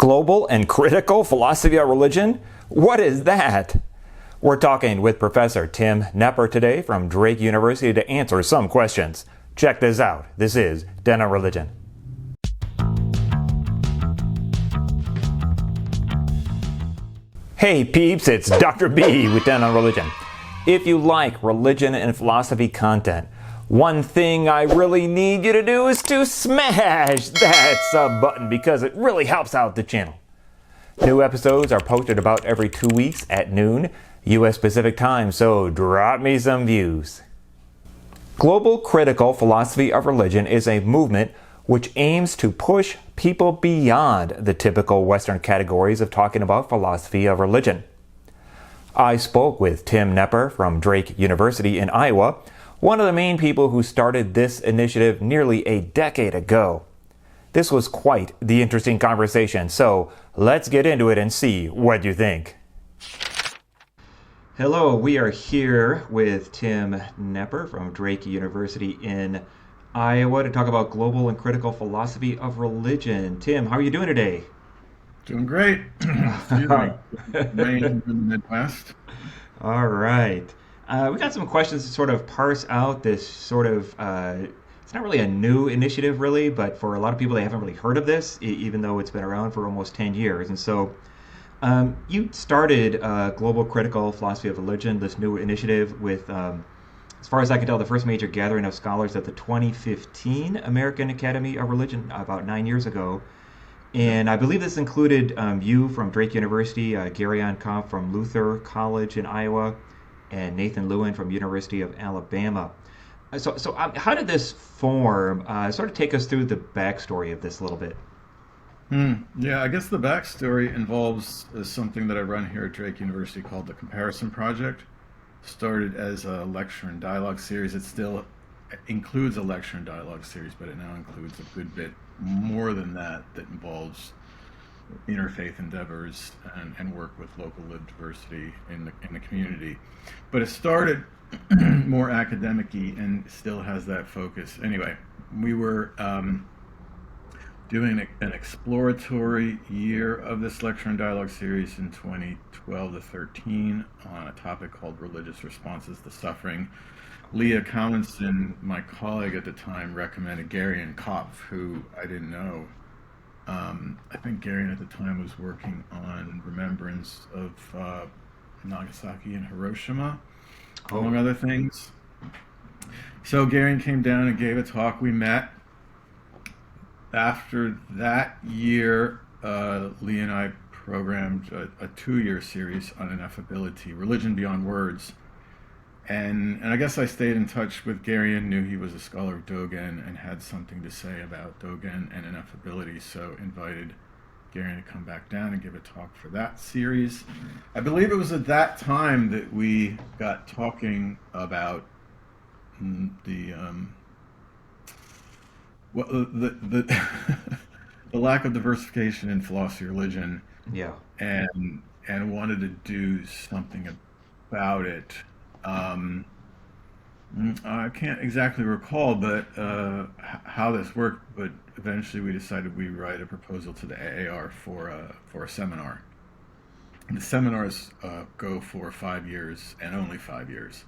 Global and critical philosophy of religion? What is that? We're talking with Professor Tim Knepper today from Drake University to answer some questions. Check this out. This is Den on Religion. Hey peeps, it's Dr. B with Den on Religion. If you like religion and philosophy content, one thing I really need you to do is to smash that sub button because it really helps out the channel. New episodes are posted about every 2 weeks at noon, U.S. Pacific time, so drop me some views. Global critical philosophy of religion is a movement which aims to push people beyond the typical Western categories of talking about philosophy of religion. I spoke with Tim Knepper from Drake University in Iowa, one of the main people who started this initiative nearly a decade ago. This was quite the interesting conversation, so let's get into it and see what you think. Hello, we are here with Tim Knepper from Drake University in Iowa to talk about global and critical philosophy of religion. Tim, how are you doing today? Doing great. Rain in the Midwest. All right. We got some questions to sort of parse out this sort of, it's not really a new initiative really, but for a lot of people they haven't really heard of this, even though it's been around for almost 10 years. And so you started Global Critical Philosophy of Religion, this new initiative with, as far as I can tell, the first major gathering of scholars at the 2015 American Academy of Religion about 9 years ago. And I believe this included you from Drake University, Gereon Kopf from Luther College in Iowa, and Nathan Loewen from University of Alabama. So how did this form? Sort of take us through the backstory of this a little bit. Yeah, I guess the backstory involves something that I run here at Drake University called the Comparison Project. Started as a lecture and dialogue series. It still includes a lecture and dialogue series, but it now includes a good bit more than that involves interfaith endeavors and work with local lived diversity in the community. But it started more academic-y and still has that focus. Anyway, we were doing an exploratory year of this lecture and dialogue series in 2012 to 13 on a topic called Religious Responses to Suffering. Leah Collinson, my colleague at the time, recommended Gereon Kopf, who I didn't know. I think Gereon at the time was working on remembrance of Nagasaki and Hiroshima, among other things. So Gereon came down and gave a talk. We met. After that year, Lee and I programmed a 2-year series on ineffability, Religion Beyond Words. And I guess I stayed in touch with Gereon, knew he was a scholar of Dogen and had something to say about Dogen and ineffability, so invited Gereon to come back down and give a talk for that series. I believe it was at that time that we got talking about the lack of diversification in philosophy of religion, Yeah. and wanted to do something about it. I can't exactly recall, but how this worked. But eventually, we decided we'd write a proposal to the AAR for a seminar. And the seminars go for 5 years and only 5 years,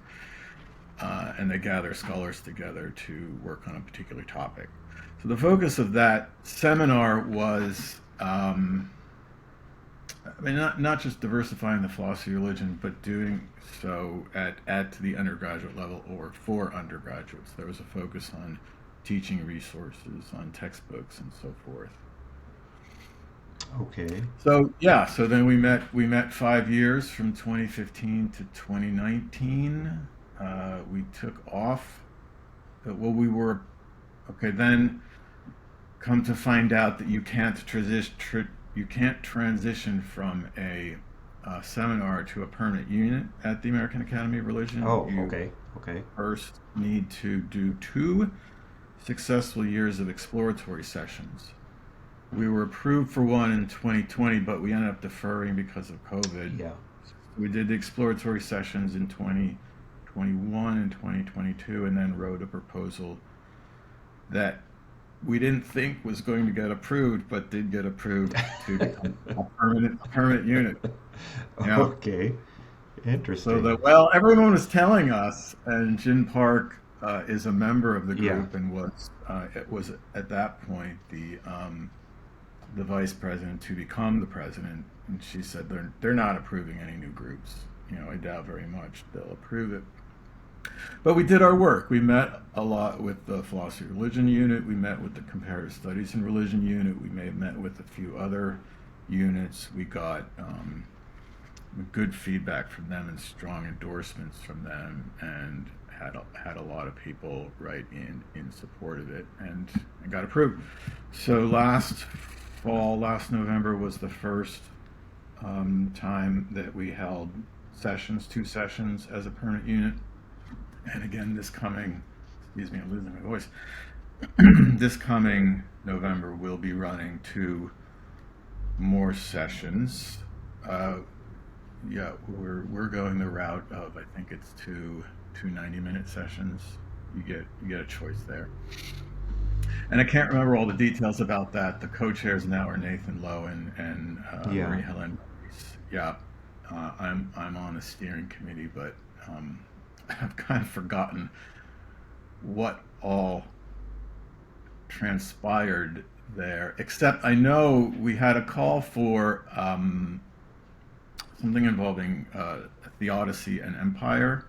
and they gather scholars together to work on a particular topic. So the focus of that seminar was, not just diversifying the philosophy of religion, but doing so at the undergraduate level or for undergraduates. There was a focus on teaching resources, on textbooks, and so forth. Okay. So then we met 5 years from 2015 to 2019. We took off. Then come to find out that you can't transition from a seminar to a permanent unit at the American Academy of Religion. Okay. First need to do 2 successful years of exploratory sessions. We were approved for one in 2020, but we ended up deferring because of COVID. Yeah. We did the exploratory sessions in 2021 and 2022, and then wrote a proposal that we didn't think was going to get approved, but did get approved to become a permanent unit. Yeah. Okay, So interesting. that, well, everyone was telling us, and Jin Park is a member of the Yeah. group and it was at that point the vice president to become the president, and she said they're not approving any new groups. I doubt very much they'll approve it. But we did our work. We met a lot with the philosophy of religion unit. We met with the comparative studies in religion unit. We may have met with a few other units. We got good feedback from them and strong endorsements from them, and had a lot of people write in support of it, and it got approved. So last November was the first time that we held two sessions as a permanent unit. And again, excuse me, I'm losing my voice. This coming November, we'll be running 2 more sessions. Yeah, we're going the route of, I think it's two 90-minute sessions. You get a choice there. And I can't remember all the details about that. The co-chairs now are Nathan Loewen and Yeah. Marie Helen. Yeah, I'm on the steering committee, but I've kind of forgotten what all transpired there. Except I know we had a call for something involving theodicy and empire.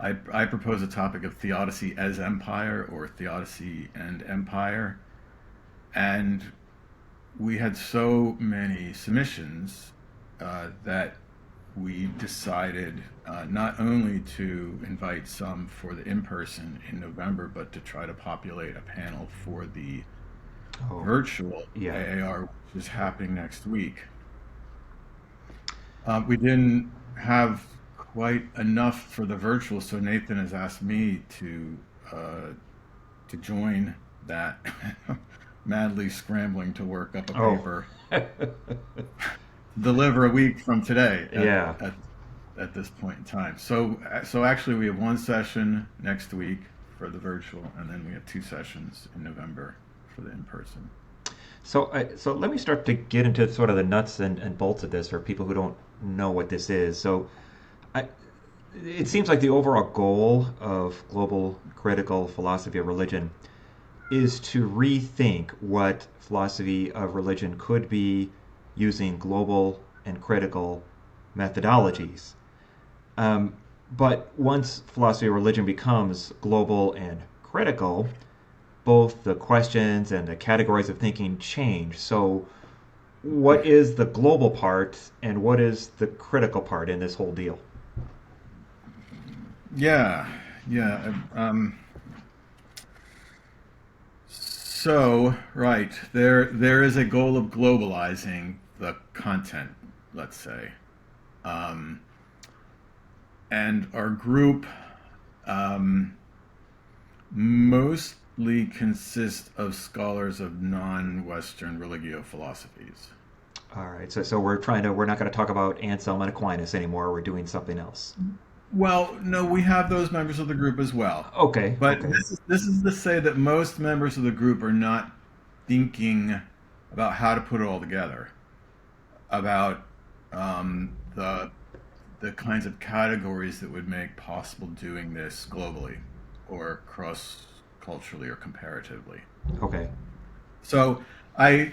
I propose a topic of theodicy as empire, or theodicy and empire, and we had so many submissions that we decided not only to invite some for the in-person in November, but to try to populate a panel for the virtual AAR, which is happening next week. We didn't have quite enough for the virtual, so Nathan has asked me to join that. Madly scrambling to work up a paper deliver a week from today at this point in time. So actually we have 1 session next week for the virtual, and then we have 2 sessions in November for the in-person. So let me start to get into sort of the nuts and bolts of this for people who don't know what this is. So it seems like the overall goal of global critical philosophy of religion is to rethink what philosophy of religion could be using global and critical methodologies. But once philosophy of religion becomes global and critical, both the questions and the categories of thinking change. So what is the global part and what is the critical part in this whole deal? Yeah. So, right, there is a goal of globalizing the content, let's say. And our group mostly consists of scholars of non-Western religio philosophies. All right, so we're not going to talk about Anselm and Aquinas anymore. We're doing something else. Well, no, we have those members of the group as well. Okay. But this is to say that most members of the group are not thinking about how to put it all together, about the kinds of categories that would make possible doing this globally or cross-culturally or comparatively. Okay. So I've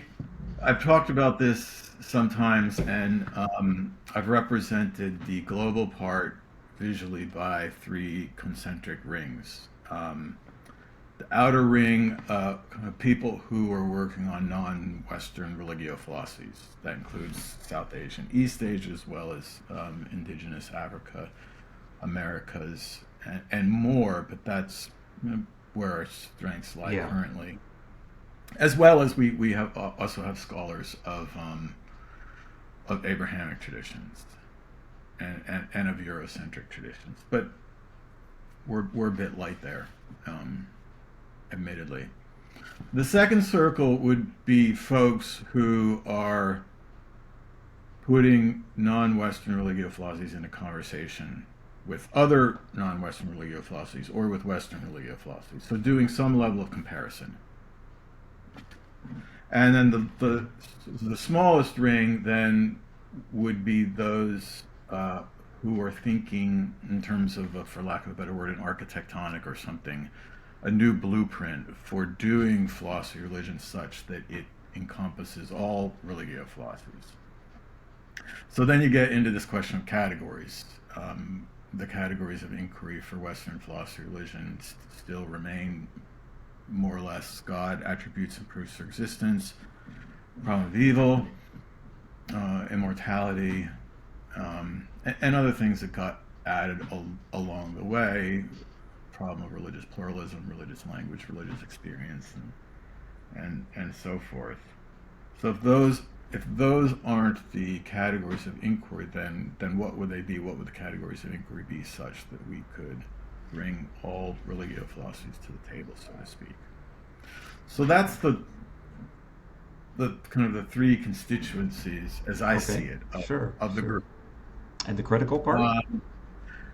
talked about this sometimes, and I've represented the global part visually by 3 concentric rings. The outer ring, people who are working on non-Western religio philosophies. That includes South Asia and East Asia, as well as indigenous Africa, Americas, and more, but that's where our strengths lie currently. As well as we also have scholars of Abrahamic traditions and of Eurocentric traditions, but we're a bit light there, admittedly. The second circle would be folks who are putting non-Western religio philosophies into conversation with other non-Western religio philosophies or with Western religio philosophies. So doing some level of comparison. And then the smallest ring then would be those who are thinking in terms of, for lack of a better word, an architectonic or something, a new blueprint for doing philosophy religion such that it encompasses all religio philosophies. So then you get into this question of categories. The categories of inquiry for Western philosophy religion still remain more or less God, attributes and proofs for existence, problem of evil, immortality, and other things that got added along the way, problem of religious pluralism, religious language, religious experience, and so forth. So if those aren't the categories of inquiry, then what would they be? What would the categories of inquiry be such that we could bring all religio philosophies to the table, so to speak? So that's the kind of the three constituencies, as I see it, of the group. And the critical part?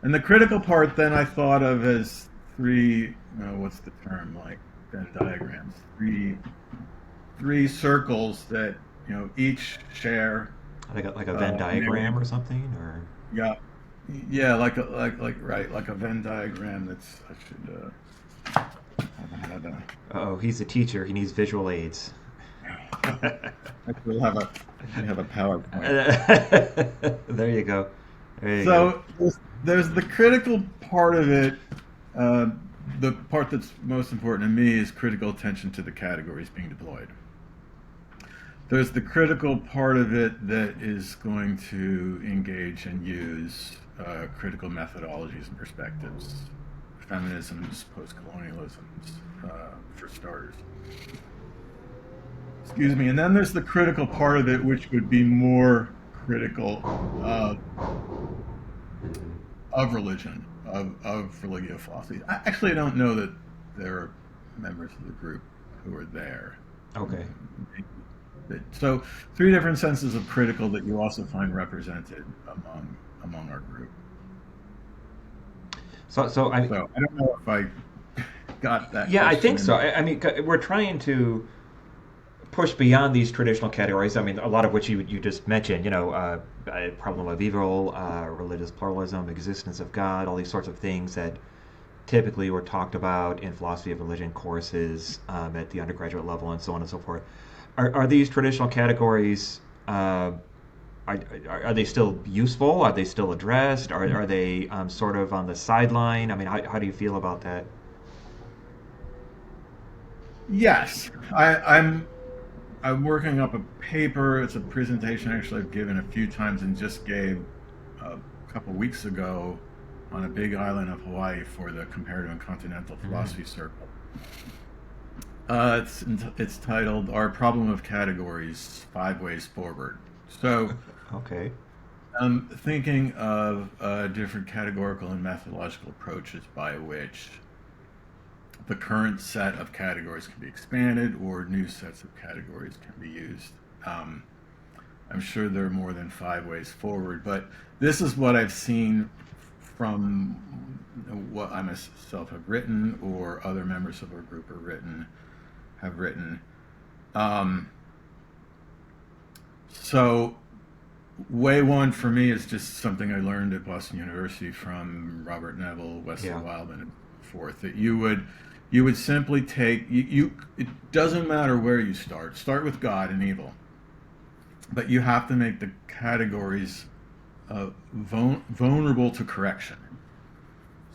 And the critical part, then I thought of as three. What's the term? Like Venn diagrams. Three circles that each share. Like a Venn diagram or something, or yeah, like a Venn diagram. That's I should. Oh, he's a teacher. He needs visual aids. We'll have a PowerPoint. There you go. So there's the critical part of it. The part that's most important to me is critical attention to the categories being deployed. There's the critical part of it that is going to engage and use critical methodologies and perspectives, feminisms, post-colonialisms, for starters. Excuse me. And then there's the critical part of it, which would be more critical of religion, of religio philosophy. I actually don't know that there are members of the group who are there. Okay. So three different senses of critical that you also find represented among our group. So I don't know if I got that. Yeah, I think so. I mean, we're trying to push beyond these traditional categories. I mean, a lot of which you just mentioned. Problem of evil, religious pluralism, existence of God, all these sorts of things that typically were talked about in philosophy of religion courses at the undergraduate level, and so on and so forth. Are these traditional categories? Are they still useful? Are they still addressed? Are they sort of on the sideline? I mean, how do you feel about that? Yes, I'm working up a paper. It's a presentation actually I've given a few times and just gave a couple weeks ago on a big island of Hawaii for the Comparative and Continental Philosophy Circle. It's titled "Our Problem of Categories: 5 Ways Forward." So, okay, I'm thinking of different categorical and methodological approaches by which the current set of categories can be expanded or new sets of categories can be used. I'm sure there are more than 5 ways forward, but this is what I've seen from what I myself have written or other members of our group have written. So way one for me is just something I learned at Boston University from Robert Neville, Wesley Wildman, and forth, that you would simply take, it doesn't matter where you start with God and evil, but you have to make the categories vulnerable to correction.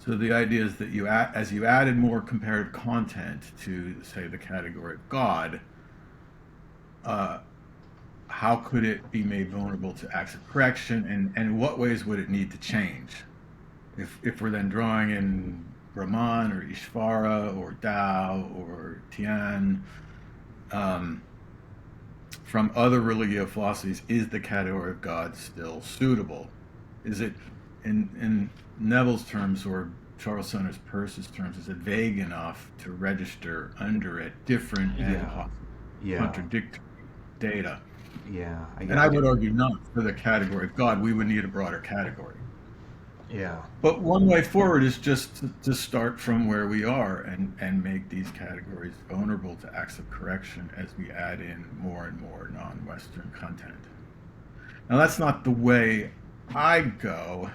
So the idea is that as you added more comparative content to, say, the category of God, how could it be made vulnerable to acts of correction, and in what ways would it need to change? If we're then drawing in Brahman or Ishvara or Tao or Tian from other religio philosophies, is the category of God still suitable? Is it, in Neville's terms or Charles Sanders Peirce's terms, is it vague enough to register under it different and contradictory data? Yeah. I would argue not. For the category of God, we would need a broader category. Yeah. But one way forward is just to start from where we are and make these categories vulnerable to acts of correction as we add in more and more non-Western content. Now, that's not the way I go.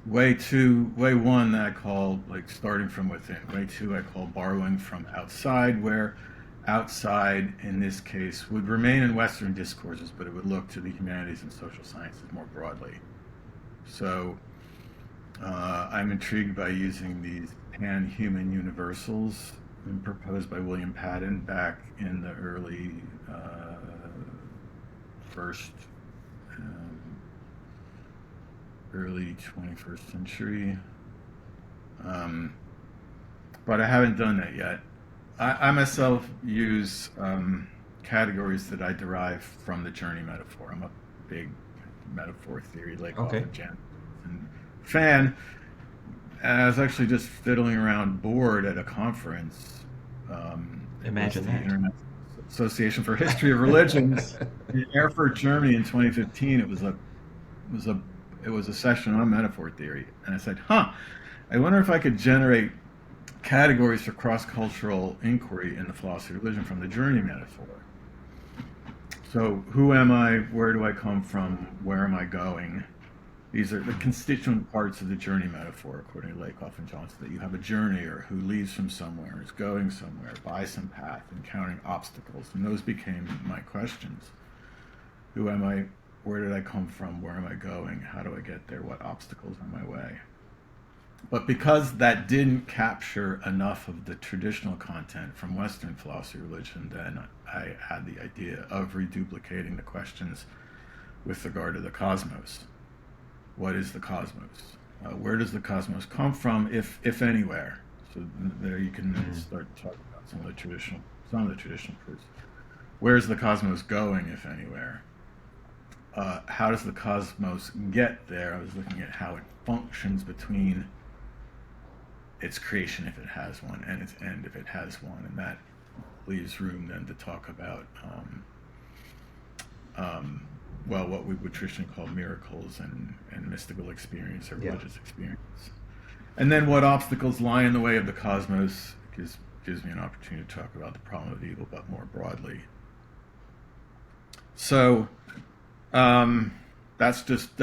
Way one I call like starting from within. Way two I call borrowing from outside, where outside in this case would remain in Western discourses, but it would look to the humanities and social sciences more broadly. So I'm intrigued by using these pan-human universals proposed by William Patton back in the early 21st century. But I haven't done that yet. I myself use categories that I derive from the journey metaphor. I'm a big metaphor theory, like Okay. Jan fan. I was actually just fiddling around bored at a conference. Imagine the that. International Association for History of Religions in Erfurt, Germany, in 2015. It was a session on metaphor theory, and I said, I wonder if I could generate categories for cross-cultural inquiry in the philosophy of religion from the journey metaphor. So, who am I? Where do I come from? Where am I going? These are the constituent parts of the journey metaphor, according to Lakoff and Johnson, that you have a journeyer who leaves from somewhere, is going somewhere, by some path, encountering obstacles. And those became my questions. Who am I? Where did I come from? Where am I going? How do I get there? What obstacles are my way? But because that didn't capture enough of the traditional content from Western philosophy of religion, then I had the idea of reduplicating the questions with regard to the cosmos. What is the cosmos? Where does the cosmos come from, if anywhere? So there you can start talking about some of the traditional proofs. Where's the cosmos going, if anywhere? How does the cosmos get there? I was looking at how it functions between its creation, if it has one, and its end, if it has one, and that leaves room then to talk about what we would traditionally call miracles and mystical experience or religious experience. And then what obstacles lie in the way of the cosmos gives me an opportunity to talk about the problem of evil, but more broadly. So that's just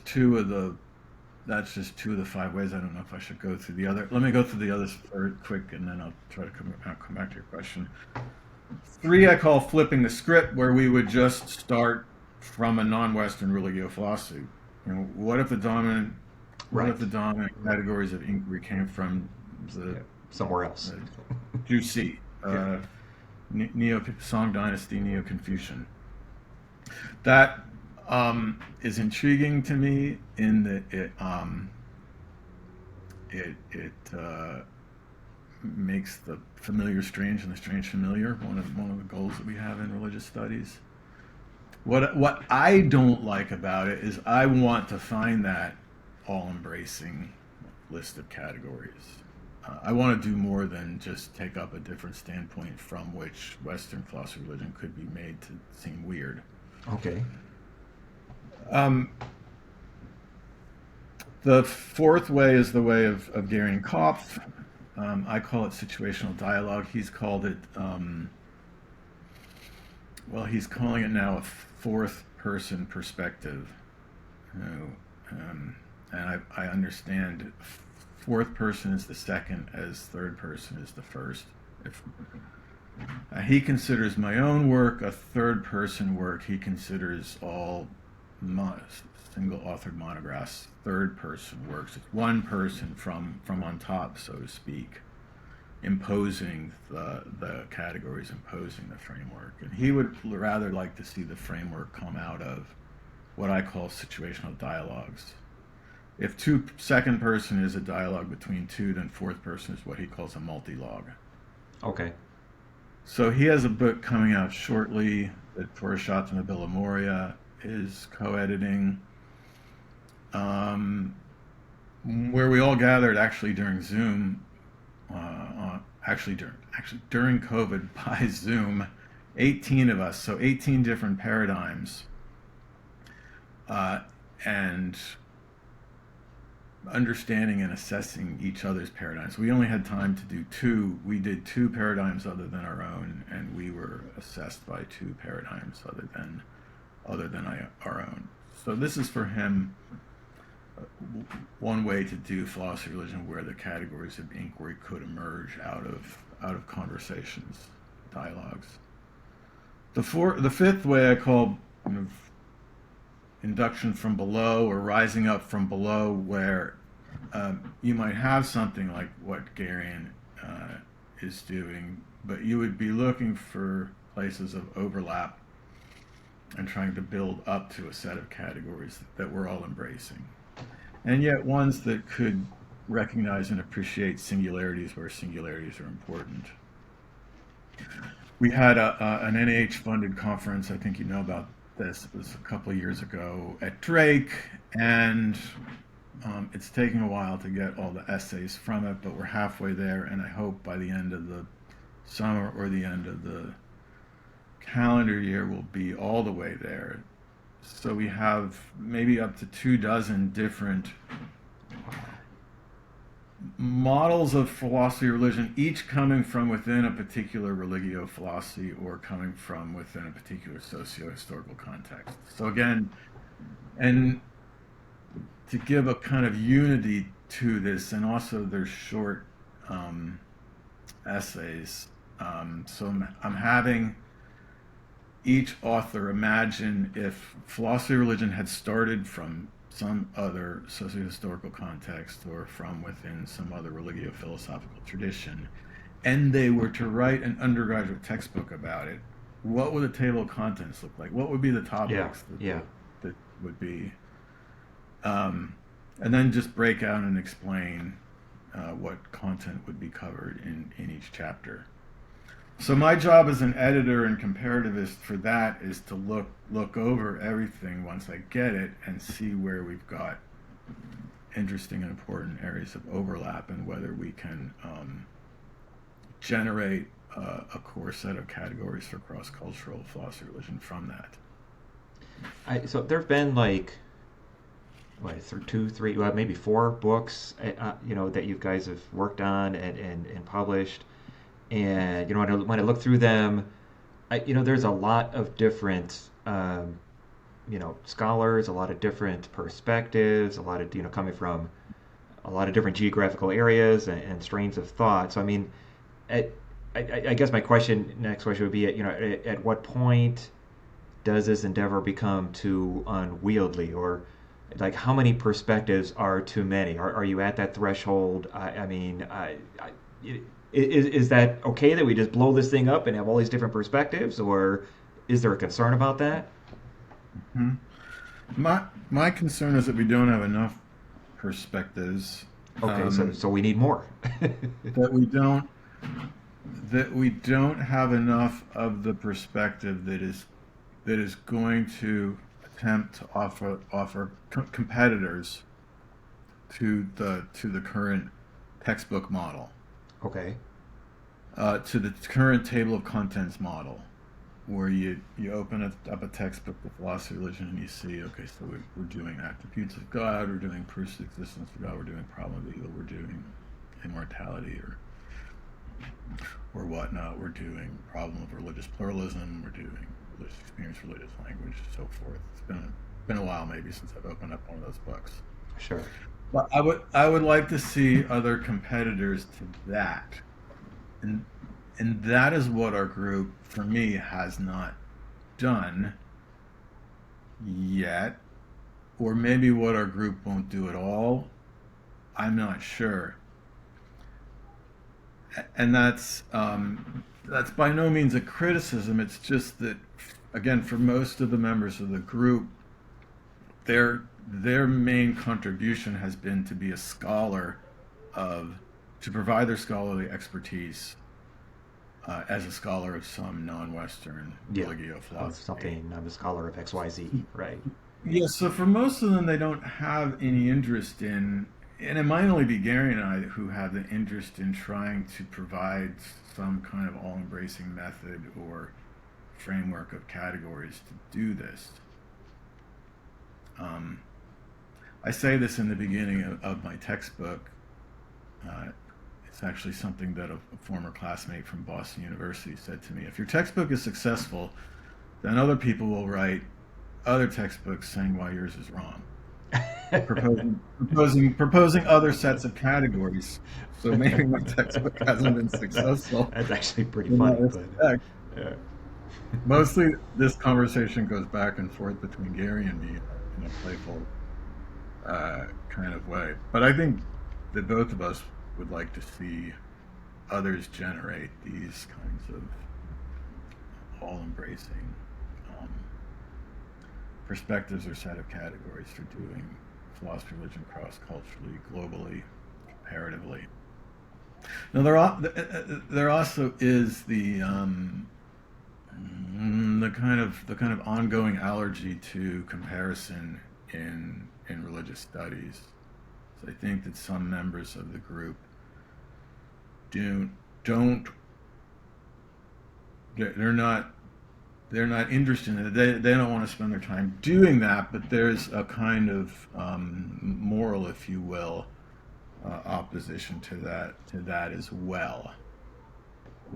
two of the 5 ways. I don't know if I should go through the other. Let me go through the others quick, and then I'll try to come back to your question. 3 I call flipping the script, where we would just start from a non-Western religio philosophy. What if the dominant categories of inquiry came from somewhere else? Juicy, Song Dynasty, Neo-Confucian. That is intriguing to me in that it makes the familiar strange and the strange familiar. One of the goals that we have in religious studies. What I don't like about it is I want to find that all-embracing list of categories. I want to do more than just take up a different standpoint from which Western philosophy of religion could be made to seem weird. Okay. The 4th way is the way of Gereon Kopf. I call it situational dialogue. He's called it, he's calling it now a 4th-person perspective. And I understand 4th person is the second as 3rd person is the first. He considers my own work a 3rd-person work. He considers all single-authored monographs 3rd-person works. It's one person from on top, so to speak, imposing the categories, imposing the framework. And he would rather like to see the framework come out of what I call situational dialogues. If 2nd person is a dialogue between 2, then 4th person is what he calls a multi-log. Okay. So he has a book coming out shortly that Purushottama Bilimoria is co-editing, where we all gathered actually during Zoom, during COVID by Zoom, 18 of us, so 18 different paradigms, and understanding and assessing each other's paradigms. We only had time to do two. We did two paradigms other than our own, and we were assessed by two paradigms other than our own. So this is for him one way to do philosophy of religion, where the categories of inquiry could emerge out of conversations, dialogues. The fifth way I call induction from below, or rising up from below, where you might have something like what Gereon is doing, but you would be looking for places of overlap and trying to build up to a set of categories that we're all embracing, and yet ones that could recognize and appreciate singularities where singularities are important. We had an NIH-funded conference, I think you know about this, it was a couple of years ago at Drake, and it's taking a while to get all the essays from it, but we're halfway there, and I hope by the end of the summer or the end of the calendar year we'll be all the way there. So we have maybe up to 24 different models of philosophy or religion, each coming from within a particular religio philosophy or coming from within a particular socio-historical context. So again, and to give a kind of unity to this, and also their short essays. So I'm having each author imagine if philosophy of religion had started from some other socio-historical context or from within some other religio-philosophical tradition, and they were to write an undergraduate textbook about it, what would the table of contents look like? What would be the topics that would be? And then just break out and explain what content would be covered in each chapter. So my job as an editor and comparativist for that is to look over everything once I get it and see where we've got interesting and important areas of overlap, and whether we can generate a core set of categories for cross-cultural philosophy of religion from that. So there have been two, three, well, maybe four books, that you guys have worked on and published. And when I look through them, there's a lot of different scholars, a lot of different perspectives, a lot of coming from a lot of different geographical areas and strains of thought. So I mean, I guess my next question would be, at what point does this endeavor become too unwieldy, or like how many perspectives are too many? Are you at that threshold? Is that okay that we just blow this thing up and have all these different perspectives, or is there a concern about that? Mm-hmm. My concern is that we don't have enough perspectives. Okay, so we need more. that we don't have enough of the perspective that is going to attempt to offer competitors to the current textbook model. Okay. To the current table of contents model, where you open up a textbook of philosophy of religion and you see, okay, so we're doing attributes of God, we're doing proofs of existence of God, we're doing problem of evil, we're doing immortality or whatnot, we're doing problem of religious pluralism, we're doing religious experience, religious language, and so forth. It's been a while maybe since I've opened up one of those books. Sure. But I would like to see other competitors to that, and that is what our group, for me, has not done yet, or maybe what our group won't do at all. I'm not sure, and that's by no means a criticism. It's just that, again, for most of the members of the group, their main contribution has been to be a scholar to provide their scholarly expertise as a scholar of some non-Western religio philosophy. Something, I'm a scholar of XYZ, right? Yeah, so for most of them, they don't have any interest in, and it might only be Gary and I who have the interest in trying to provide some kind of all-embracing method or framework of categories to do this. I say this in the beginning of my textbook. It's actually something that a former classmate from Boston University said to me. If your textbook is successful, then other people will write other textbooks saying why yours is wrong. proposing other sets of categories. So maybe my textbook hasn't been successful. That's actually pretty in funny. that But respect. yeah. Mostly, this conversation goes back and forth between Gary and me in a playful kind of way. But I think that both of us would like to see others generate these kinds of all-embracing perspectives or set of categories for doing philosophy, religion, cross-culturally, globally, comparatively. Now, there also is the kind of ongoing allergy to comparison in religious studies. So I think that some members of the group don't they're not interested in it. They don't want to spend their time doing that, but there's a kind of moral, if you will, opposition to that as well,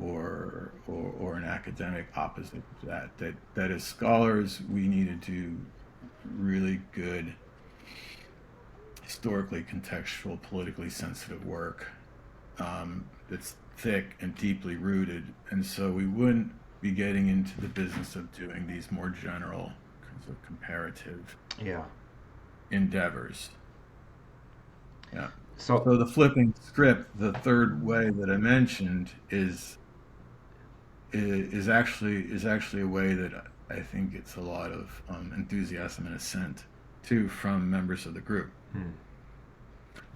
or an academic opposite to that as scholars we need to do really good, historically contextual, politically sensitive work that's thick and deeply rooted, and so we wouldn't be getting into the business of doing these more general kinds of comparative endeavors. Yeah. So the flipping script, the third way that I mentioned, is actually a way that I think gets a lot of enthusiasm and assent too from members of the group.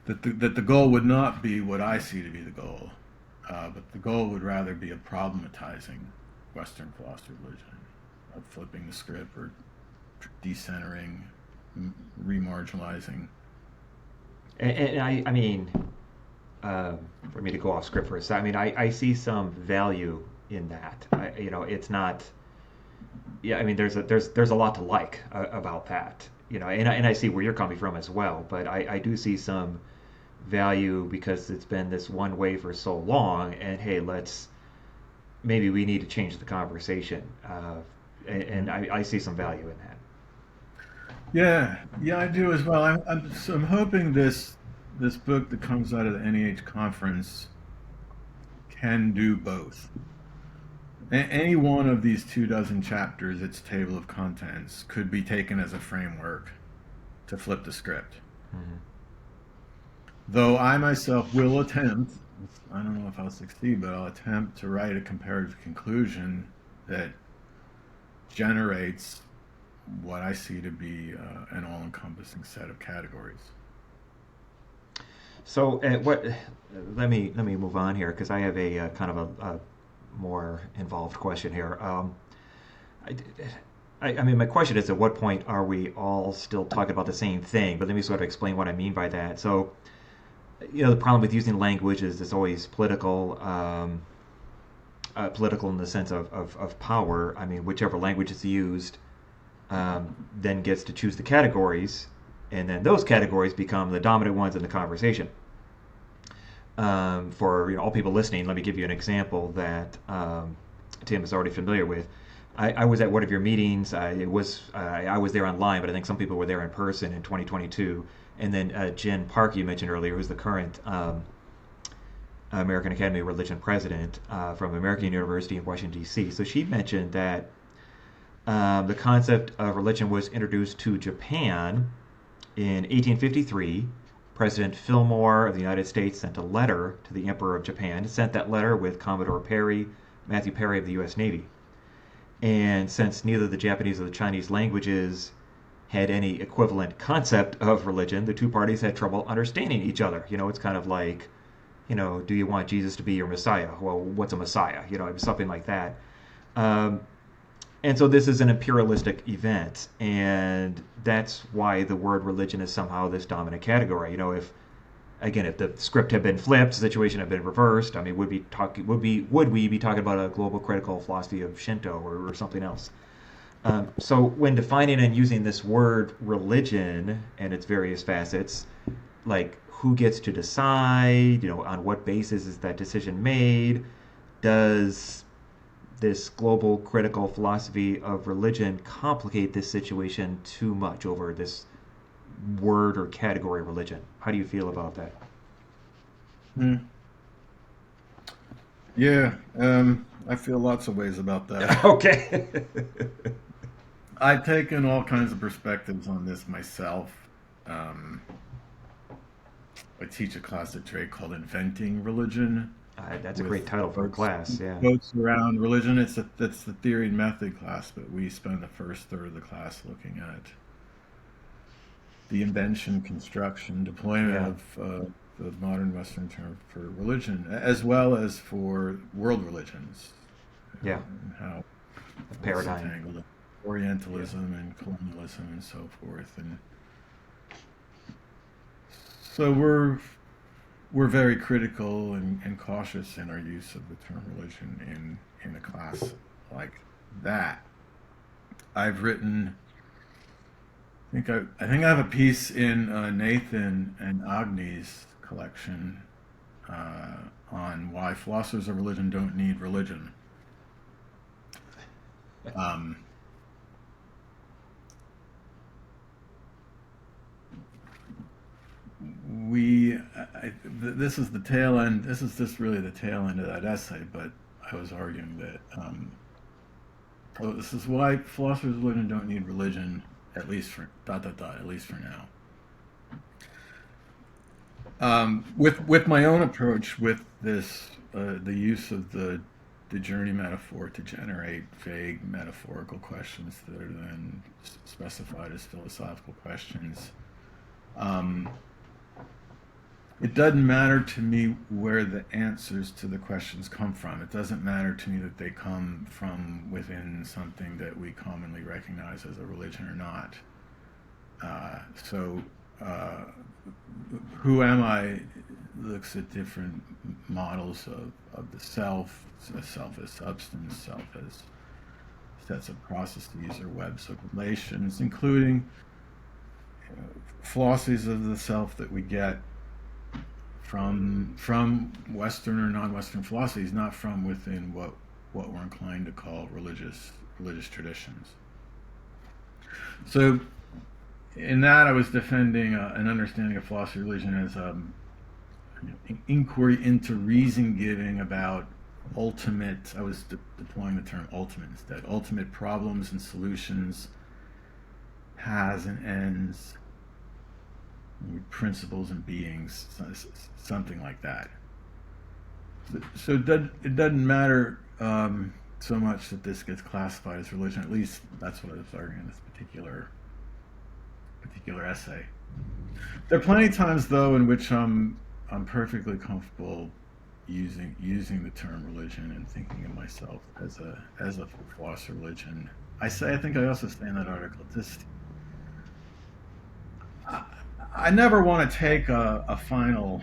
That the goal would not be what I see to be the goal, but the goal would rather be of problematizing Western philosophy of religion, of flipping the script or decentering, remarginalizing. And I mean, for me to go off script for a second, I mean, I see some value in that. It's not. Yeah, I mean, there's a lot to like about that. And I see where you're coming from as well. But I do see some value because it's been this one way for so long. And hey, maybe we need to change the conversation. And I see some value in that. Yeah, I do as well. I'm hoping this book that comes out of the NEH conference can do both. Any one of these 24 chapters, its table of contents, could be taken as a framework to flip the script. Mm-hmm. Though I myself will attempt, I don't know if I'll succeed, but I'll attempt to write a comparative conclusion that generates what I see to be an all-encompassing set of categories. So, let me move on here because I have a kind of a more involved question here. I mean, my question is, at what point are we all still talking about the same thing? But let me sort of explain what I mean by that. So, the problem with using language is it's always political, political in the sense of power. I mean, whichever language is used then gets to choose the categories, and then those categories become the dominant ones in the conversation. For all people listening, let me give you an example that Tim is already familiar with. I was at one of your meetings. I was there online, but I think some people were there in person in 2022. And then Jen Park, you mentioned earlier, who's the current American Academy of Religion president from American University in Washington, D.C. So she mentioned that the concept of religion was introduced to Japan in 1853. President Fillmore of the United States sent a letter to the Emperor of Japan. Sent that letter with Commodore Matthew Perry of the U.S. Navy. And since neither the Japanese or the Chinese languages had any equivalent concept of religion, the two parties had trouble understanding each other. It's kind of like, do you want Jesus to be your Messiah? Well, what's a Messiah? Something like that. And so this is an imperialistic event, and that's why the word religion is somehow this dominant category. If the script had been flipped, the situation had been reversed, I mean, would we be talking about a global critical philosophy of Shinto or something else? So when defining and using this word religion and its various facets, like who gets to decide, on what basis is that decision made? Does this global critical philosophy of religion complicate this situation too much over this word or category religion? How do you feel about that? Hmm. Yeah, I feel lots of ways about that. Okay. I've taken all kinds of perspectives on this myself. Um, I teach a class at Drake called Inventing Religion, That's a great with title for a folks class. Yeah. folks around religion. It's the theory and method class, but we spend the first third of the class looking at the invention, construction, deployment Yeah. of the modern Western term for religion, as well as for world religions, Yeah. and how The it's paradigm. entangled in Yeah. Orientalism and colonialism and so forth. And so we're very critical and cautious in our use of the term religion in a class like that. I've written. I think I have a piece in Nathan and Agni's collection on why philosophers of religion don't need religion. Um, this is the tail end. This is just really the tail end of that essay. But I was arguing that this is why philosophers of religion don't need religion, at least for dot dot dot, at least for now. With my own approach with this, the use of the journey metaphor to generate vague metaphorical questions that are then specified as philosophical questions. Um, it doesn't matter to me where the answers to the questions come from. It doesn't matter to me that they come from within something that we commonly recognize as a religion or not. So, uh, who am I looks at different models of the self as substance, self as sets of processes or webs of relations, including philosophies of the self that we get from Western or non-Western philosophies, not from within what we're inclined to call religious traditions. So in that, I was defending an understanding of philosophy of religion as an inquiry into reason giving about ultimate. I was deploying the term ultimate instead. Ultimate problems and solutions, has and ends, principles and beings, something like that. So it doesn't matter so much that this gets classified as religion. At least that's what I was arguing in this particular essay. There are plenty of times, though, in which I'm perfectly comfortable using the term religion and thinking of myself as a philosopher of religion. I think I also say in that article, just I never want to take a, a final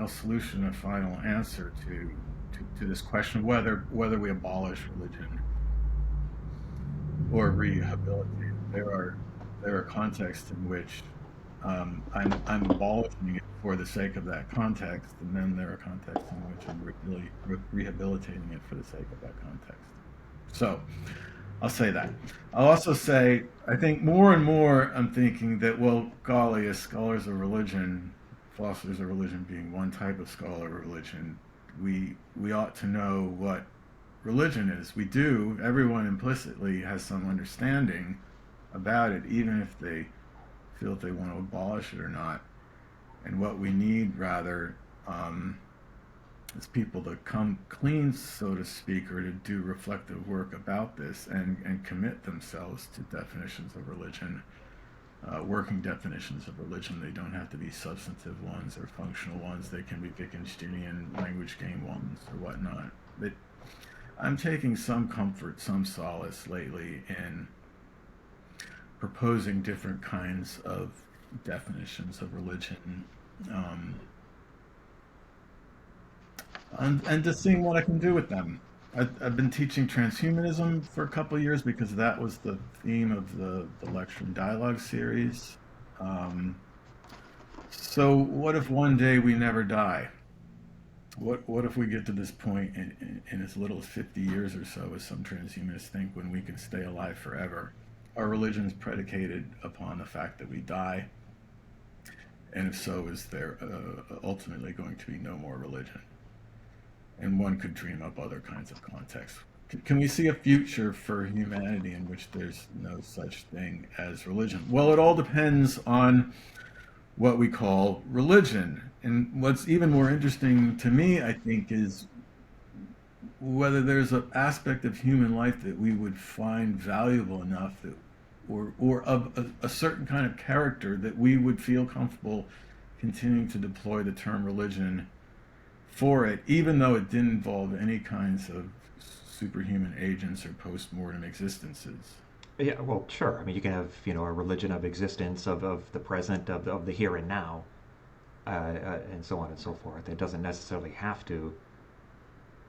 solution, a final answer to this question of whether we abolish religion or rehabilitate it. There are contexts in which I'm abolishing it for the sake of that context, and then there are contexts in which I'm really rehabilitating it for the sake of that context. So I'll say that. I'll also say I think more and more I'm thinking that, well, golly, as scholars of religion, philosophers of religion being one type of scholar of religion, we ought to know what religion is. We do. Everyone implicitly has some understanding about it, even if they feel that they want to abolish it or not. And what we need, rather, is people to come clean, so to speak, or to do reflective work about this and commit themselves to definitions of religion, working definitions of religion. They don't have to be substantive ones or functional ones. They can be Wittgensteinian language game ones or whatnot. But I'm taking some comfort, some solace lately in proposing different kinds of definitions of religion, um, and just seeing what I can do with them. I've been teaching transhumanism for a couple of years because that was the theme of the lecture and dialogue series. Um, so, what if one day we never die? What if we get to this point in as little as 50 years or so, as some transhumanists think, when we can stay alive forever? Our religion is predicated upon the fact that we die, and if so, is there ultimately going to be no more religion? And one could dream up other kinds of contexts. Can we see a future for humanity in which there's no such thing as religion? Well, it all depends on what we call religion. And what's even more interesting to me, I think, is whether there's an aspect of human life that we would find valuable enough that, or of a certain kind of character that we would feel comfortable continuing to deploy the term religion for it, even though it didn't involve any kinds of superhuman agents or post-mortem existences. Yeah, well, sure. I mean, you can have, a religion of existence, of the present, of the here and now, and so on and so forth. It doesn't necessarily have to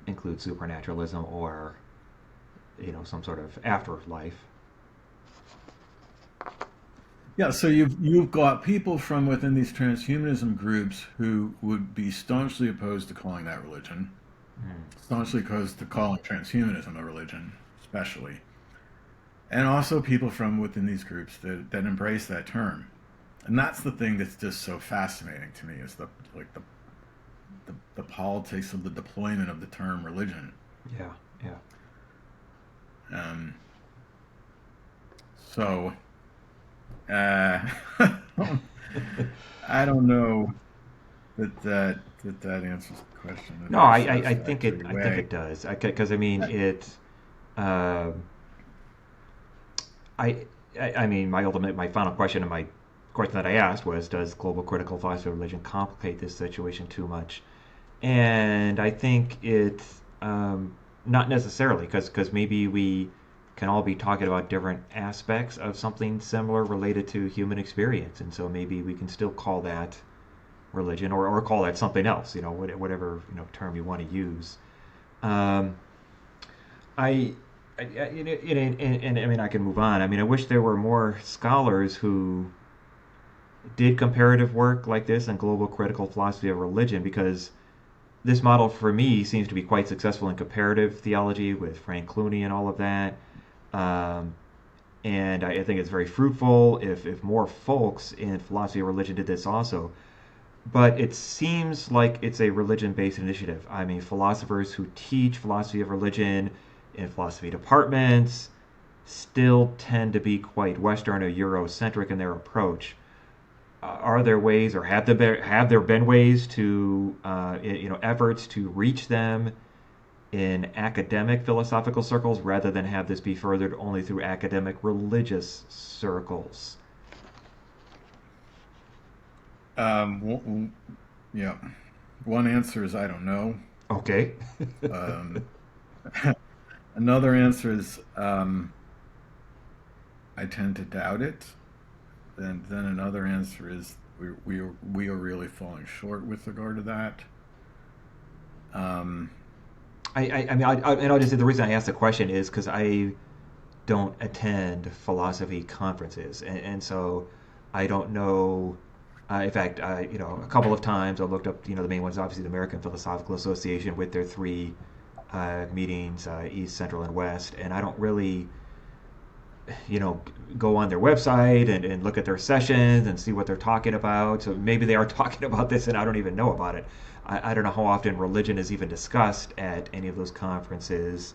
include supernaturalism or, some sort of afterlife. Yeah, so you've got people from within these transhumanism groups who would be staunchly opposed to calling that religion, staunchly opposed to calling transhumanism a religion, especially, and also people from within these groups that embrace that term. And that's the thing that's just so fascinating to me, is the politics of the deployment of the term religion. Yeah, yeah. Um, so uh, I don't know that answers the question in a No, very I think it satisfactory I think way. it does because I mean uh, I, I mean my final question and my question that I asked was, does global critical philosophy of religion complicate this situation too much? And I think it's not necessarily, because maybe we can all be talking about different aspects of something similar related to human experience, and so maybe we can still call that religion, or call that something else, whatever term you want to use. Um, I, and I mean, I can move on. I mean, I wish there were more scholars who did comparative work like this in global critical philosophy of religion, because this model for me seems to be quite successful in comparative theology with Frank Clooney and all of that. Um, and I think it's very fruitful if more folks in philosophy of religion did this also. But it seems like it's a religion based initiative. I mean, philosophers who teach philosophy of religion in philosophy departments still tend to be quite Western or Eurocentric in their approach. Are there ways, or have there been ways to efforts to reach them in academic philosophical circles rather than have this be furthered only through academic religious circles? Um, yeah, one answer is I don't know. Okay. Um, Another answer is I tend to doubt it. Then another answer is we are really falling short with regard to that. Um, I mean, and I'll just say the reason I asked the question is because I don't attend philosophy conferences, and so I don't know. In fact, a couple of times I looked up, the main ones, obviously the American Philosophical Association with their three meetings, East, Central, and West, and I don't really, go on their website and look at their sessions and see what they're talking about. So maybe they are talking about this and I don't even know about it. I don't know how often religion is even discussed at any of those conferences,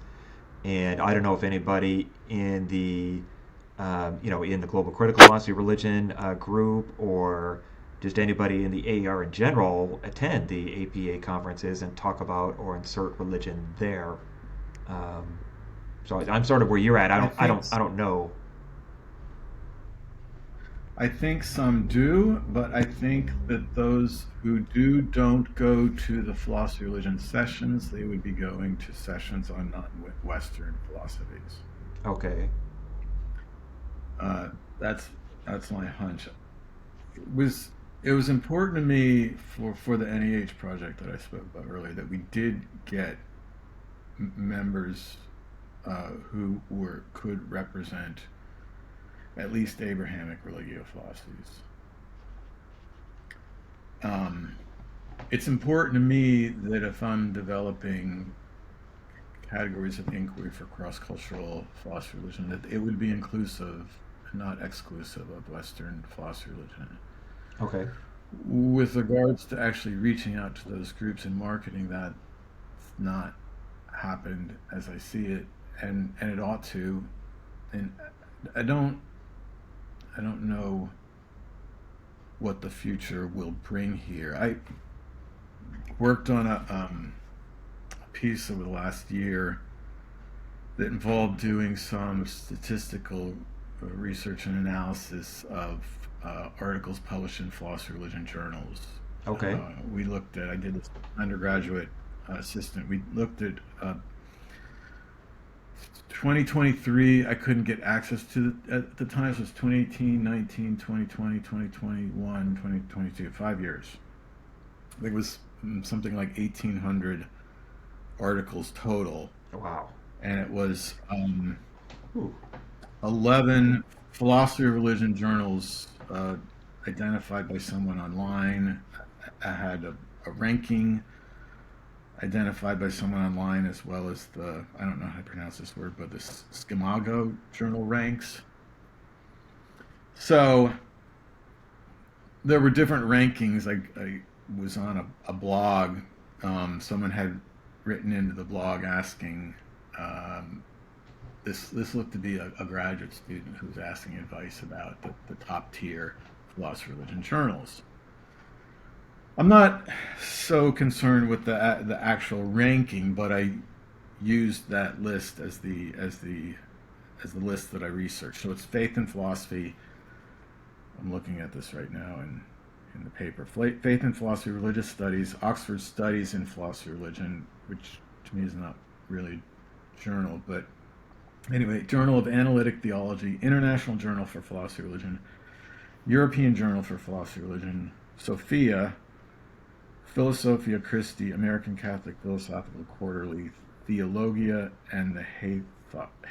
and I don't know if anybody in the global critical philosophy of religion group, or just anybody in the AER in general, attend the APA conferences and talk about or insert religion there. Um, so I'm sort of where you're at. I I don't I think don't I don't know. I think some do, but I think that those who do don't go to the philosophy of religion sessions. They would be going to sessions on non-Western philosophies. Okay. Uh, that's that's my hunch. Was it was important to me for the NEH project that I spoke about earlier that we did get members who could represent at least Abrahamic religio-philosophies. It's important to me that if I'm developing categories of inquiry for cross-cultural philosophy religion, that it would be inclusive, not exclusive, of Western philosophy religion. Okay. With regards to actually reaching out to those groups and marketing, that's not happened as I see it, and it ought to. And I don't know what the future will bring here. I worked on a piece over the last year that involved doing some statistical research and analysis of articles published in philosophy religion journals. Okay. I did this undergraduate assistant. We looked at 2023. I couldn't get access to at the time. It was 2018, 19, 2020, 2021, 2022, 5 years. It was something like 1,800 articles total. Wow. And it was 11 philosophy of religion journals identified by someone online. I had a ranking identified by someone online, as well as I don't know how to pronounce this word, but the Scimago journal ranks. So there were different rankings. I was on a blog. Someone had written into the blog asking, this looked to be a graduate student who was asking advice about the top tier philosophy of religion journals. I'm not so concerned with the actual ranking, but I used that list as the list that I researched. So it's Faith and Philosophy. I'm looking at this right now in the paper. Faith and Philosophy, Religious Studies, Oxford Studies in Philosophy of Religion, which to me is not really journal, but anyway, Journal of Analytic Theology, International Journal for Philosophy of Religion, European Journal for Philosophy of Religion, Sophia, Philosophia Christi, American Catholic Philosophical Quarterly, Theologia, and the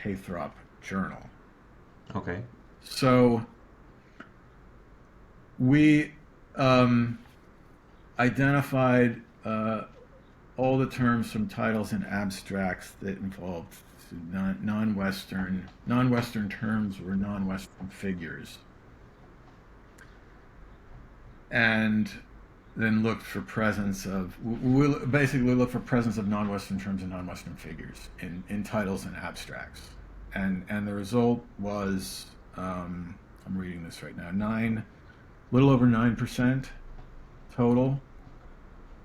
Haythrop Journal. Okay. So we identified all the terms from titles and abstracts that involved non-Western terms or non-Western figures, and then looked for presence of basically look for presence of non-Western terms and non-Western figures in titles and abstracts, and the result was I'm reading this right now, little over 9% total,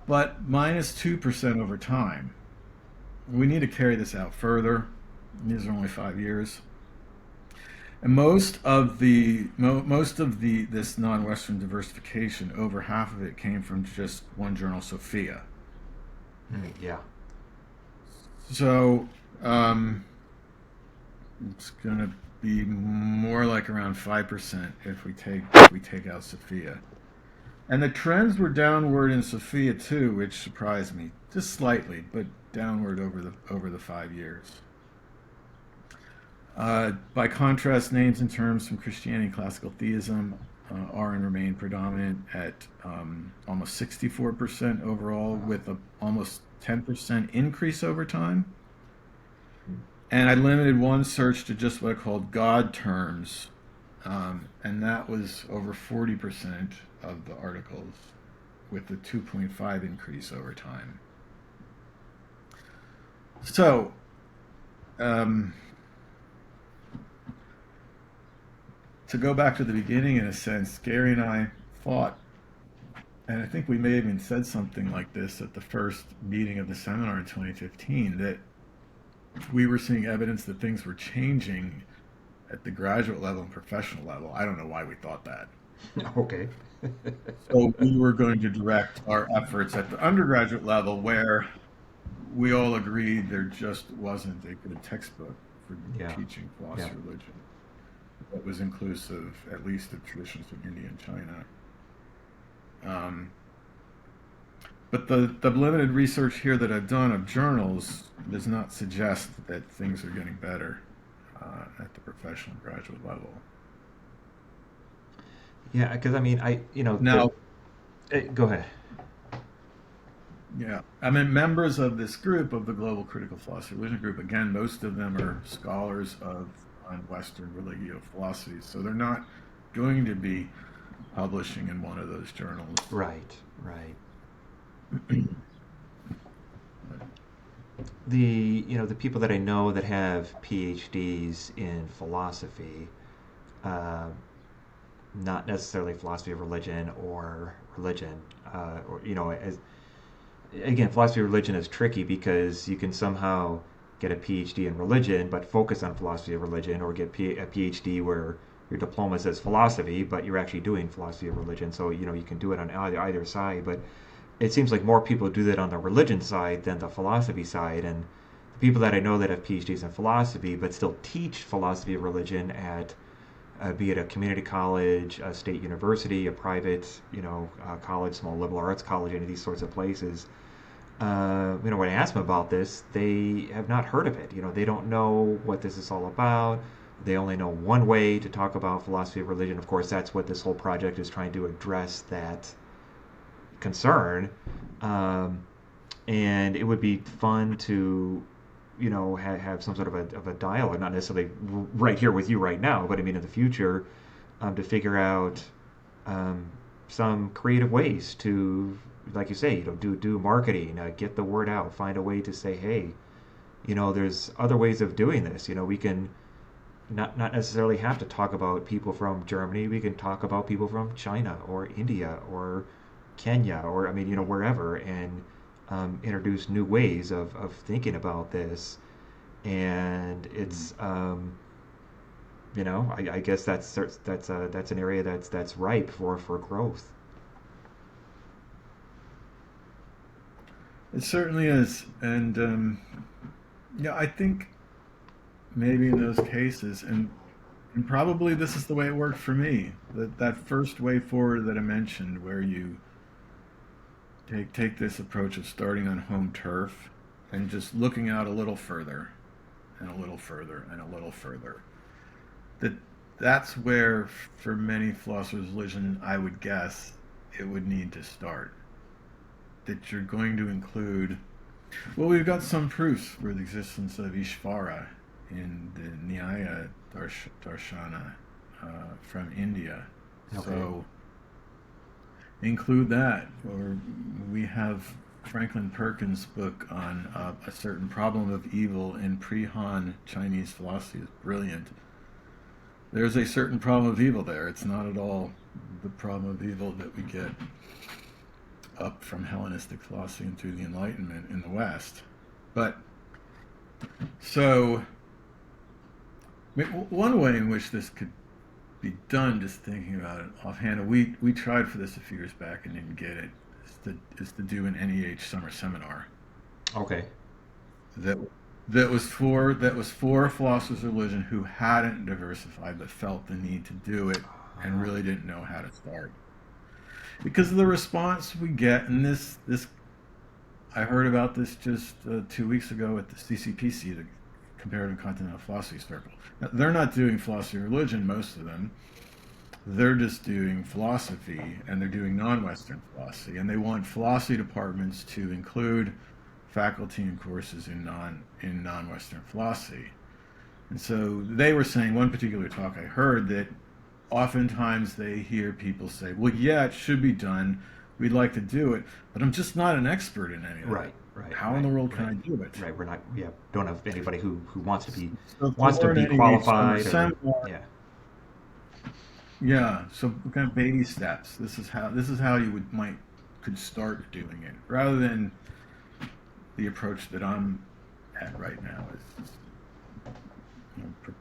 but minus 2% over time. We need to carry this out further. These are only 5 years. And most of this non-Western diversification, over half of it came from just one journal, Sophia. Yeah. So it's going to be more like around 5% if we take out Sophia. And the trends were downward in Sophia too, which surprised me, just slightly, but downward over the 5 years. By contrast, names and terms from Christianity and classical theism are and remain predominant at almost 64% overall, with a almost 10% increase over time. And I limited one search to just what I called God terms, and that was over 40% of the articles, with a 2.5 increase over time. So, to go back to the beginning, in a sense, Gary and I thought, and I think we may have even said something like this at the first meeting of the seminar in 2015, that we were seeing evidence that things were changing at the graduate level and professional level. I don't know why we thought that. Okay. So we were going to direct our efforts at the undergraduate level, where we all agreed there just wasn't a good textbook for teaching philosophy of religion that was inclusive, at least of traditions of India and China. But the limited research here that I've done of journals does not suggest that things are getting better at the professional graduate level. Yeah, because I mean, Now, go ahead. yeah, I mean, members of this group, of the Global Critical Philosophy Religion group, again, most of them are scholars on Western religio philosophies, so they're not going to be publishing in one of those journals. Right, right. The people that I know that have PhDs in philosophy, uh, not necessarily philosophy of religion or religion, or as again, philosophy of religion is tricky because you can somehow get a PhD in religion but focus on philosophy of religion, or get a PhD where your diploma says philosophy but you're actually doing philosophy of religion. So you can do it on either side, but it seems like more people do that on the religion side than the philosophy side. And the people that I know that have PhDs in philosophy but still teach philosophy of religion at be it a community college, a state university, a private, college, small liberal arts college, any of these sorts of places. When I ask them about this, they have not heard of it. They don't know what this is all about. They only know one way to talk about philosophy of religion. Of course, that's what this whole project is trying to address, that concern. And it would be fun to have some sort of a dialogue, not necessarily right here with you right now, but I mean in the future, to figure out some creative ways to, like you say, do marketing, get the word out, find a way to say, hey, there's other ways of doing this. We can not necessarily have to talk about people from Germany. We can talk about people from China or India or Kenya, or I mean, wherever, and introduce new ways of thinking about this. And it's I guess that's an area that's ripe for growth. it certainly is, and yeah, I think maybe in those cases, and probably this is the way it worked for me. That first way forward that I mentioned, where you take this approach of starting on home turf and just looking out a little further and a little further and a little further. That that's where, for many philosophers of religion, I would guess it would need to start. That you're going to include, well, we've got some proofs for the existence of Ishvara in the Nyaya Darshana from India. Okay. So include that. Or we have Franklin Perkins' book on a certain problem of evil in pre-Han Chinese philosophy is brilliant. There's a certain problem of evil there. It's not at all the problem of evil that we get up from Hellenistic philosophy and through the Enlightenment in the West. But so one way in which this could be done, just thinking about it offhand, we tried for this a few years back and didn't get it, is to do an NEH summer seminar Okay. that that was for philosophers of religion who hadn't diversified but felt the need to do it and really didn't know how to start. Because of the response we get, and this I heard about this just 2 weeks ago at the CCPC, the Comparative Continental Philosophy Circle. Now, they're not doing philosophy of religion, most of them. They're just doing philosophy, and they're doing non-Western philosophy, and they want philosophy departments to include faculty and courses in non-Western philosophy. And so they were saying, one particular talk I heard, that oftentimes they hear people say, well, yeah, it should be done. We'd like to do it, but I'm just not an expert in any of Right. it. Right. How in Right. the world can Right. I do it? Right. We're not. Yeah. Don't have anybody who wants to be So for an NEH qualified. Or, seminar, yeah. yeah. So kind of baby steps. This is how you could start doing it, rather than the approach that I'm at right now is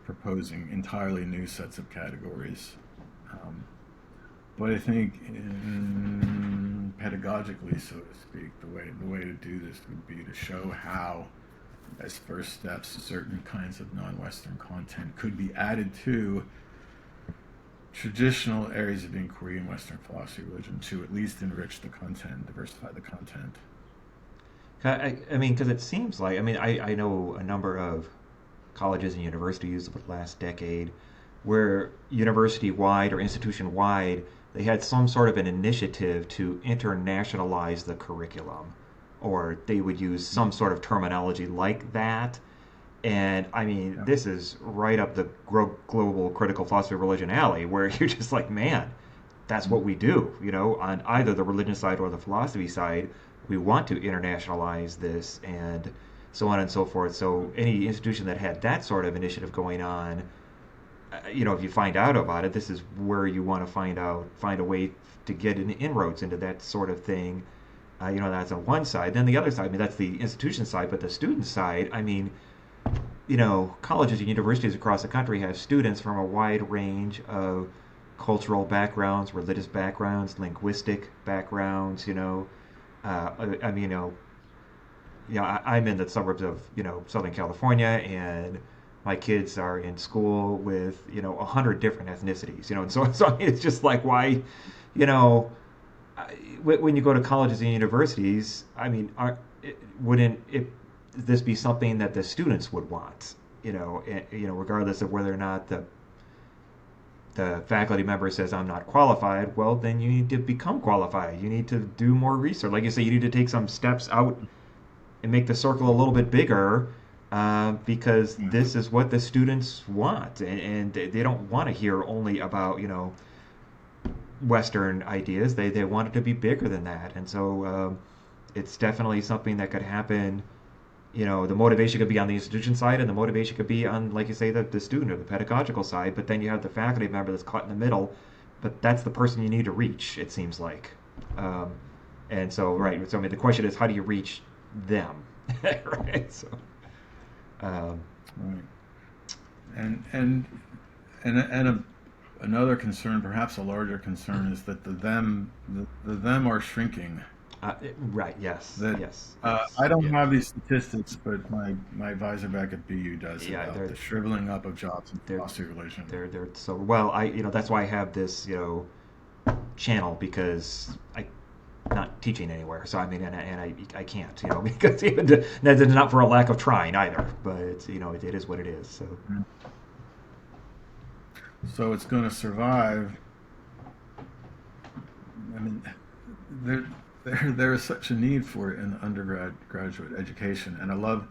proposing entirely new sets of categories. But I think, pedagogically, so to speak, the way to do this would be to show how, as first steps, certain kinds of non-Western content could be added to traditional areas of inquiry in Western philosophy and religion to at least enrich the content, diversify the content. I mean, because it seems like, I mean, I know a number of colleges and universities over the last decade where university-wide or institution-wide, they had some sort of an initiative to internationalize the curriculum, or they would use some sort of terminology like that. And I mean, Yeah. this is right up the global critical philosophy of religion alley, where you're just like, man, that's what we do. You know, on either the religion side or the philosophy side, we want to internationalize this and so on and so forth. So any institution that had that sort of initiative going on, you know, if you find out about it, this is where you want to find a way to get in inroads into that sort of thing. You know, that's on one side. Then the other side, I mean, that's the institution side, but the student side, I mean, you know, colleges and universities across the country have students from a wide range of cultural backgrounds, religious backgrounds, linguistic backgrounds. You know, I mean, I'm in the suburbs of Southern California, and my kids are in school with 100 different ethnicities. You know, and so I mean, it's just like why, you know, when you go to colleges and universities, I mean, wouldn't this be something that the students would want? Regardless of whether or not the faculty member says I'm not qualified, well, then you need to become qualified. You need to do more research. Like you say, you need to take some steps out and make the circle a little bit bigger because this is what the students want, and they don't want to hear only about Western ideas. They want it to be bigger than that, and so it's definitely something that could happen. The motivation could be on the institution side, and the motivation could be on, like you say, the student or the pedagogical side. But then you have the faculty member that's caught in the middle. But that's the person you need to reach, it seems like. And so, right. So, I mean, the question is, how do you reach them, right? So, right. And another concern, perhaps a larger concern, is that the them are shrinking. Right. Yes. Yes. I don't have these statistics, but my advisor back at BU does about the shriveling up of jobs in philosophy religion. They're so well. That's why I have this channel, because I'm not teaching anywhere. So I mean, and I can't because even that's not for a lack of trying either. But it's it is what it is. So. So it's going to survive. I mean, there is such a need for it in undergraduate education, and I love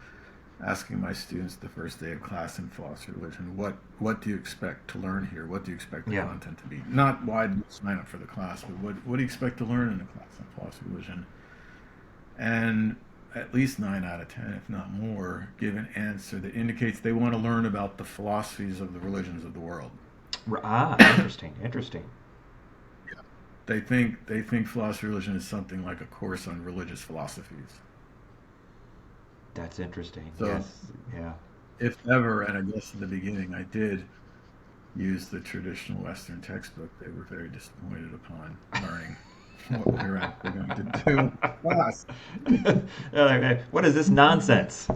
asking my students the first day of class in philosophy of religion, what do you expect to learn here? What do you expect the content to be? Not why do you sign up for the class, but what do you expect to learn in a class in philosophy of religion? And at least 9 out of 10, if not more, give an answer that indicates they want to learn about the philosophies of the religions of the world. Interesting. Yeah. They think philosophy of religion is something like a course on religious philosophies. That's interesting. So, yes. Yeah. If ever, and I guess in the beginning I did use the traditional Western textbook, they were very disappointed upon learning what we were actually going to do in class. What is this nonsense?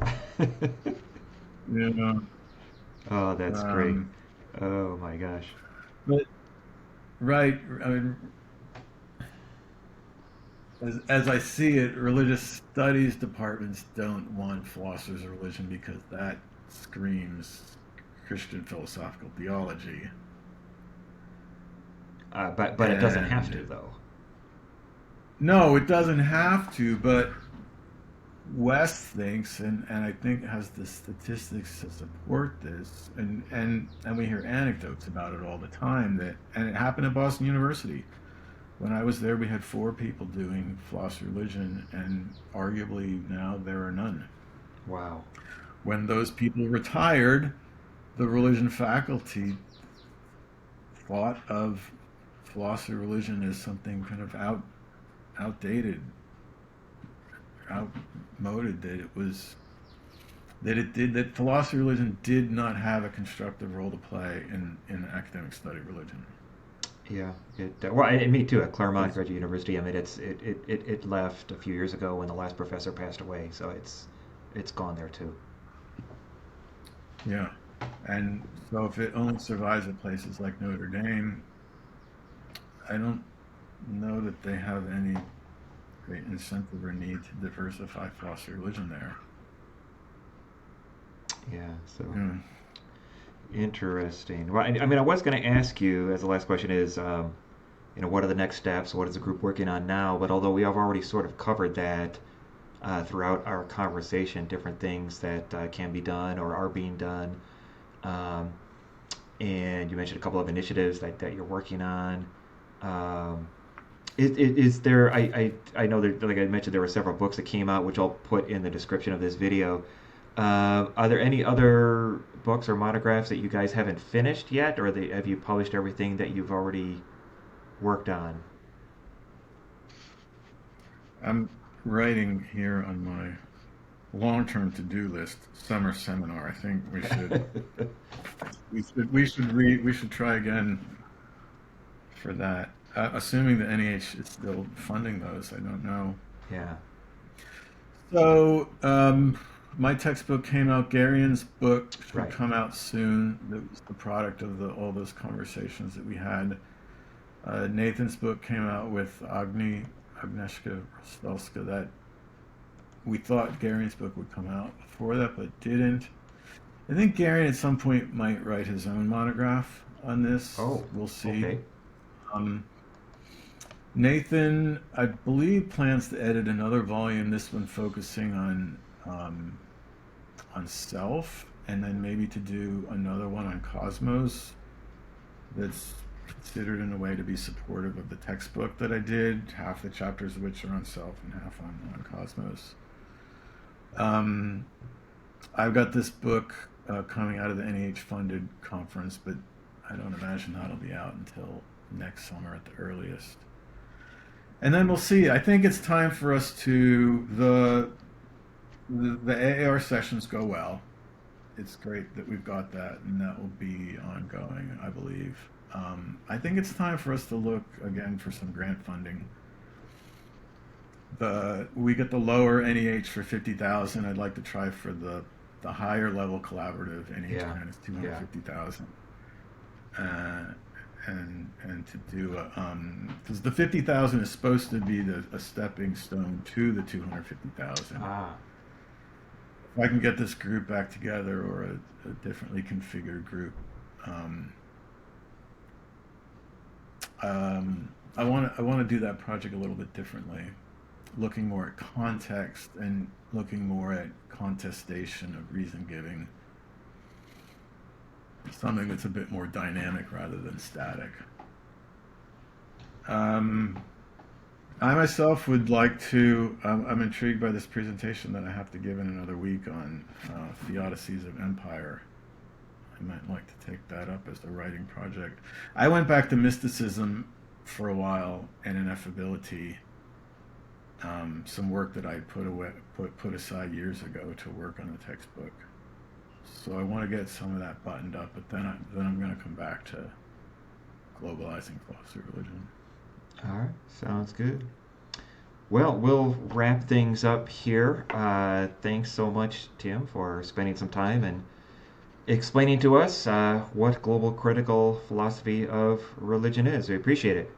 Yeah. Oh, that's great. Oh my gosh. But right, I mean, as I see it, religious studies departments don't want philosophers of religion because that screams Christian philosophical theology. But it doesn't have to, though. No, it doesn't have to, but West thinks, and I think has the statistics to support this, and we hear anecdotes about it all the time, and it happened at Boston University. When I was there, we had 4 people doing philosophy of religion, and arguably now there are none. Wow. When those people retired, the religion faculty thought of philosophy of religion as something kind of outdated, outmoded, that philosophy of religion did not have a constructive role to play in academic study of religion. Yeah, me too. At Claremont Graduate University, I mean, it left a few years ago when the last professor passed away, so it's gone there too. Yeah, and so if it only survives at places like Notre Dame, I don't know that they have any great incentive or need to diversify philosophy religion there. Yeah, so Hmm. interesting. Well, I mean, I was going to ask you, as the last question is, what are the next steps? What is the group working on now? But although we have already sort of covered that throughout our conversation, different things that can be done or are being done. Um, and you mentioned a couple of initiatives that you're working on. Um, is there? I know that, like I mentioned, there were several books that came out, which I'll put in the description of this video. Are there any other books or monographs that you guys haven't finished yet, or have you published everything that you've already worked on? I'm writing here on my long-term to-do list, summer seminar. I think we should try again for that. Assuming the NEH is still funding those, I don't know. Yeah. So, my textbook came out. Gereon's book should Right. come out soon. That was the product of all those conversations that we had. Nathan's book came out with Agnieszka Rostalska. That we thought Gereon's book would come out before that, but didn't. I think Gereon at some point might write his own monograph on this. Oh, We'll see. okay. Um, Nathan, I believe, plans to edit another volume. This one focusing on self, and then maybe to do another one on cosmos. That's considered in a way to be supportive of the textbook that I did. Half the chapters of which are on self and half on cosmos. I've got this book coming out of the NEH funded conference, but I don't imagine that'll be out until next summer at the earliest. And then we'll see. I think it's time for us to the AAR sessions go well. It's great that we've got that, and that will be ongoing, I believe. I think it's time for us to look again for some grant funding. We get the lower NEH for 50,000. I'd like to try for the higher level collaborative NEH Yeah. grant is 250,000. And to do because the 50,000 is supposed to be a stepping stone to the 250,000. Ah, If I can get this group back together, or a differently configured group, I want to do that project a little bit differently, looking more at context and looking more at contestation of reason giving. Something that's a bit more dynamic rather than static. I myself would like to, I'm intrigued by this presentation that I have to give in another week on Theodicies of Empire. I might like to take that up as a writing project. I went back to mysticism for a while and ineffability, some work that I put aside years ago to work on the textbook. So I want to get some of that buttoned up, but then I'm going to come back to globalizing philosophy of religion. all right. Sounds good. Well, we'll wrap things up here. Thanks so much, Tim, for spending some time and explaining to us what global critical philosophy of religion is. We appreciate it.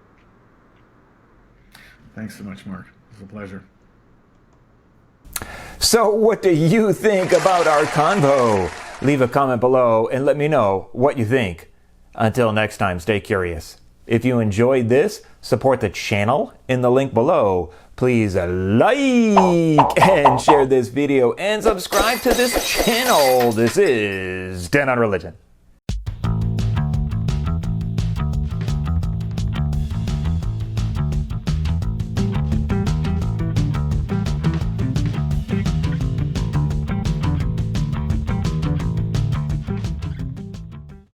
Thanks so much, Mark. It was a pleasure. So, what do you think about our convo? Leave a comment below and let me know what you think. Until next time, stay curious. If you enjoyed this, support the channel in the link below. Please like and share this video and subscribe to this channel. This is Den on Religion.